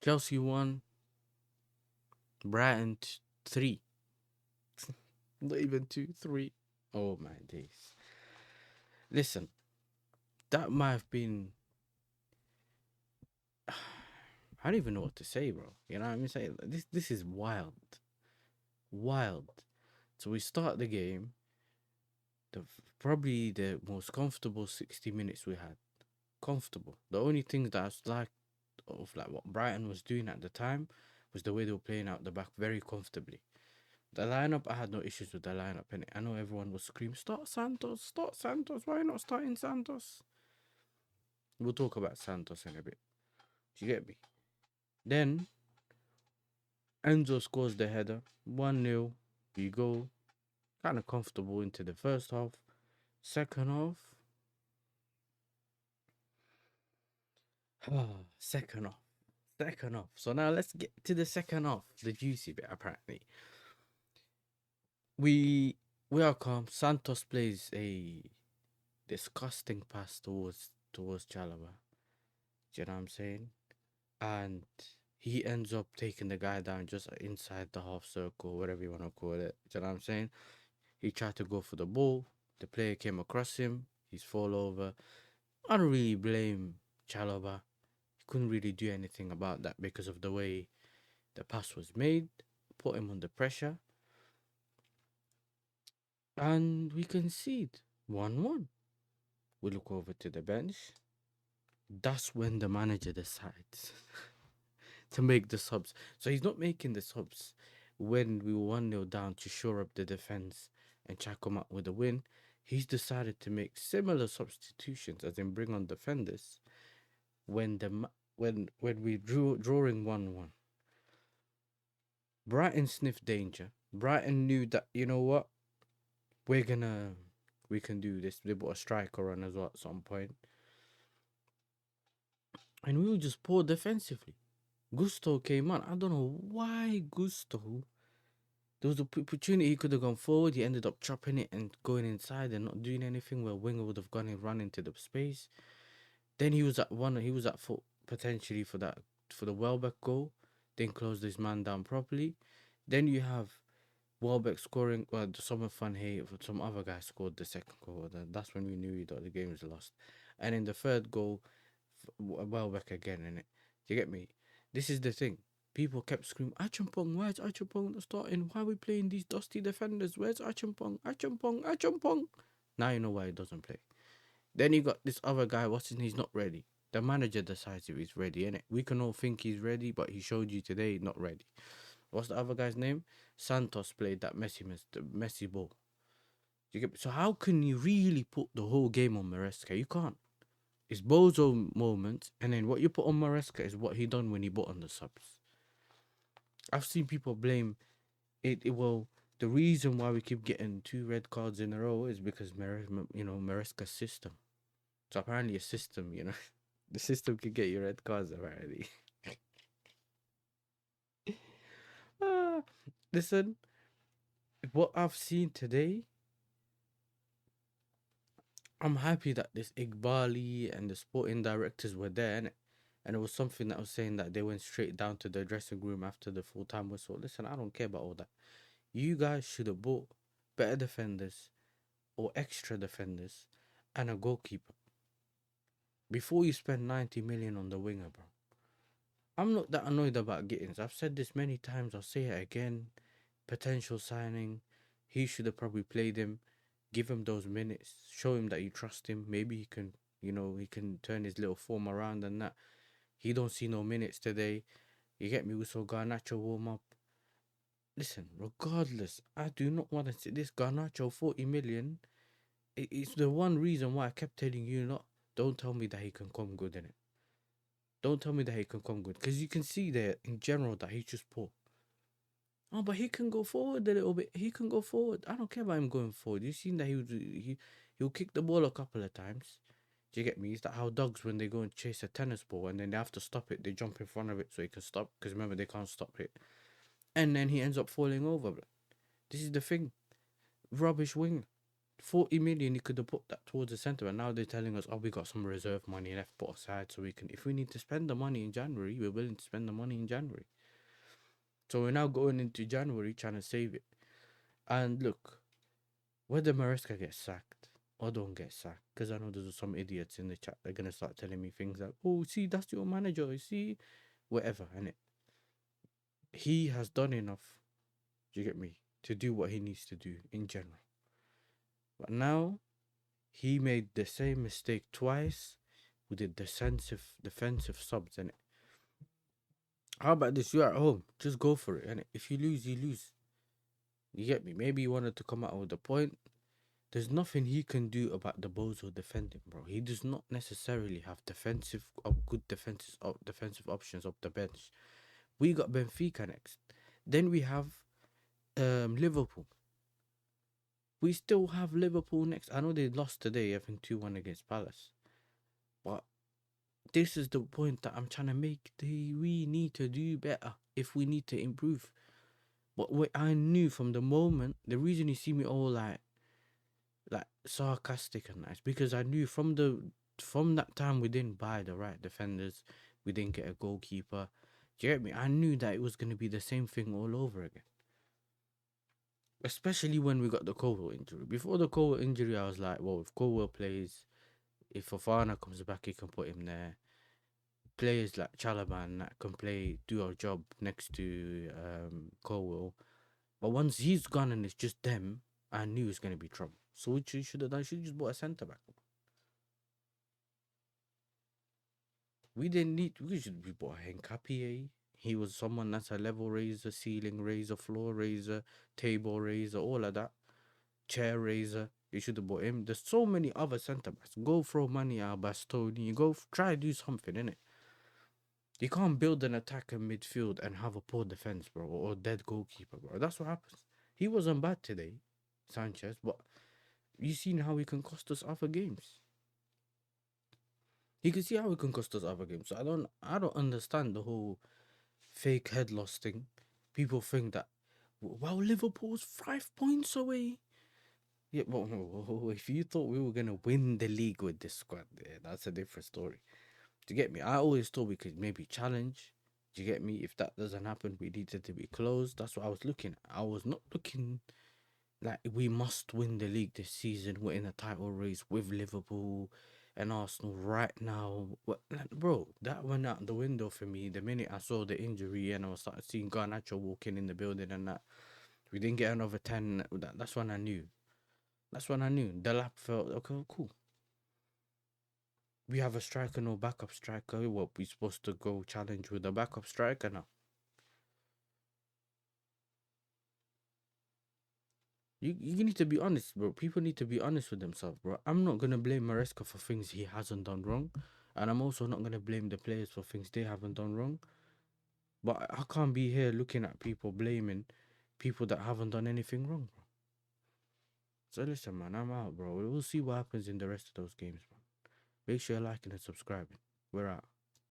Chelsea 1, Brighton 3. Not even 2, 3. Oh my days. Listen, that might have been. I don't even know what to say, bro. You know what I mean? This is wild. Wild. So we start the game, probably the most comfortable 60 minutes we had. Comfortable. The only thing that I was like of like what Brighton was doing at the time was the way they were playing out the back very comfortably. The lineup, I had no issues with the lineup, and I know everyone was screaming, "Start Santos, start Santos! Why not starting Santos?" We'll talk about Santos in a bit. Do you get me? Then Enzo scores the header, 1-0. We go kind of comfortable into the first half. Second half, second half, second half. So now let's get to the second half, the juicy bit. Apparently, we we are calm. Santos plays a disgusting pass towards Chalaba. Do you know what I'm saying? And he ends up taking the guy down just inside the half circle, whatever you want to call it. Do you know what I'm saying? He tried to go for the ball. The player came across him. He's fall over. I don't really blame Chalaba. He couldn't really do anything about that because of the way the pass was made. Put him under pressure. And we concede 1-1. We look over to the bench. That's when the manager decides to make the subs. So he's not making the subs when we were 1-0 down to shore up the defense and try to come up with a win. He's decided to make similar substitutions, as in bring on defenders when when we drawing 1-1. Brighton sniffed danger. Brighton knew that, you know what, we can do this. They brought a striker on as well at some point, and we were just poor defensively. Gusto came on. I don't know why Gusto. There was an opportunity he could have gone forward. He ended up chopping it and going inside and not doing anything where Winger would have gone and run into the space. Then he was at one. He was at foot potentially for the Welbeck goal. Didn't close this man down properly. Then you have Welbeck scoring. Well, someone fun here. Some other guy scored the second goal. That's when we knew that the game was lost. And in the third goal, Welbeck again in it. You get me? This is the thing. People kept screaming, Achampong, where's Achampong not starting? Why are we playing these dusty defenders? Where's Achampong? Achampong, Achampong. Now you know why he doesn't play. Then you got this other guy, he's not ready. The manager decides if he's ready, innit? We can all think he's ready, but he showed you today he's not ready. What's the other guy's name? Santos played that messy ball. So how can you really put the whole game on Maresca? You can't. It's bozo moments, and then what you put on Maresca is what he done when he bought on the subs. I've seen people blame it. Well, the reason why we keep getting 2 red cards in a row is because Maresca's system. So apparently a system, the system can get you red cards apparently. Ah, listen, what I've seen today, I'm happy that this Igbali and the sporting directors were there, and it was something that was saying that they went straight down to the dressing room after the full-time whistle. Listen, I don't care about all that. You guys should have bought better defenders or extra defenders and a goalkeeper before you spend 90 million on the winger, bro. I'm not that annoyed about Gittins. I've said this many times. I'll say it again. Potential signing. He should have probably played him. Give him those minutes. Show him that you trust him. Maybe he can, he can turn his little form around and that. He don't see no minutes today. You get me? We saw Garnacho warm up. Listen, regardless, I do not want to see this Garnacho 40 million. It's the one reason why I kept telling you, not don't tell me that he can come good in it. Don't tell me that he can come good, because you can see there in general that he's just poor. Oh, but he can go forward a little bit. He can go forward. I don't care about him going forward. You've seen that he'll kick the ball a couple of times. Do you get me? It's like how dogs, when they go and chase a tennis ball and then they have to stop it, they jump in front of it so he can stop, because remember they can't stop it. And then he ends up falling over. This is the thing. Rubbish winger. 40 million, he could have put that towards the centre, and now they're telling us, oh, we got some reserve money left put aside so we can, if we need to spend the money in January, we're willing to spend the money in January. So we're now going into January trying to save it. And look, whether Maresca gets sacked or don't get sacked, because I know there's some idiots in the chat, they're going to start telling me things like, oh, see, that's your manager, you see, whatever, innit? He has done enough, do you get me, to do what he needs to do in general. But now, he made the same mistake twice with the defensive subs, innit? How about this? You're at home, just go for it, innit? If you lose, you lose. You get me? Maybe he wanted to come out with a point. There's nothing he can do about the Bozo defending, bro. He does not necessarily have good defensive options up the bench. We got Benfica next. Then we have Liverpool. We still have Liverpool next. I know they lost today, I think 2-1 against Palace. But this is the point that I'm trying to make. We need to do better if we need to improve. But what I knew from the moment, the reason you see me all like sarcastic and nice, because I knew from that time we didn't buy the right defenders, we didn't get a goalkeeper. Do you get me? I knew that it was going to be the same thing all over again. Especially when we got the Colwell injury. Before the Colwell injury, I was like, well, if Colwell plays, if Fofana comes back, he can put him there. Players like Chalaban that can do our job next to Colwell. But once he's gone and it's just them, I knew it was going to be trouble. So what you should have done, you should have just bought a centre back. We should be bought Henkapié. He was someone that's a level raiser, ceiling raiser, floor raiser, table raiser, all of that. Chair raiser. You should have bought him. There's so many other centre backs. Go throw money at Bastoni. Go try to do something, innit? You can't build an attack in midfield and have a poor defense, bro, or dead goalkeeper, bro. That's what happens. He wasn't bad today, Sanchez, but you seen how he can cost us other games. You can see how he can cost us other games. So I don't understand the whole fake head loss thing. People think that, well, Liverpool's 5 points away. Yeah, but if you thought we were gonna win the league with this squad, yeah, that's a different story. Do you get me? I always thought we could maybe challenge. Do you get me? If that doesn't happen, we needed to be close. That's what I was looking at. I was not looking like we must win the league this season. We're in a title race with Liverpool and Arsenal right now. Bro, that went out the window for me the minute I saw the injury and I was started seeing Garnacho walking in the building and that. We didn't get another 10. That's when I knew. That's when I knew. The lap felt, okay, cool. We have a striker, no backup striker. What, we supposed to go challenge with a backup striker now? You need to be honest, bro. People need to be honest with themselves, bro. I'm not gonna blame Maresca for things he hasn't done wrong, and I'm also not gonna blame the players for things they haven't done wrong. But I can't be here looking at people blaming people that haven't done anything wrong, bro. So listen, man, I'm out, bro. We'll see what happens in the rest of those games, man. Make sure you're liking and subscribing. We're out.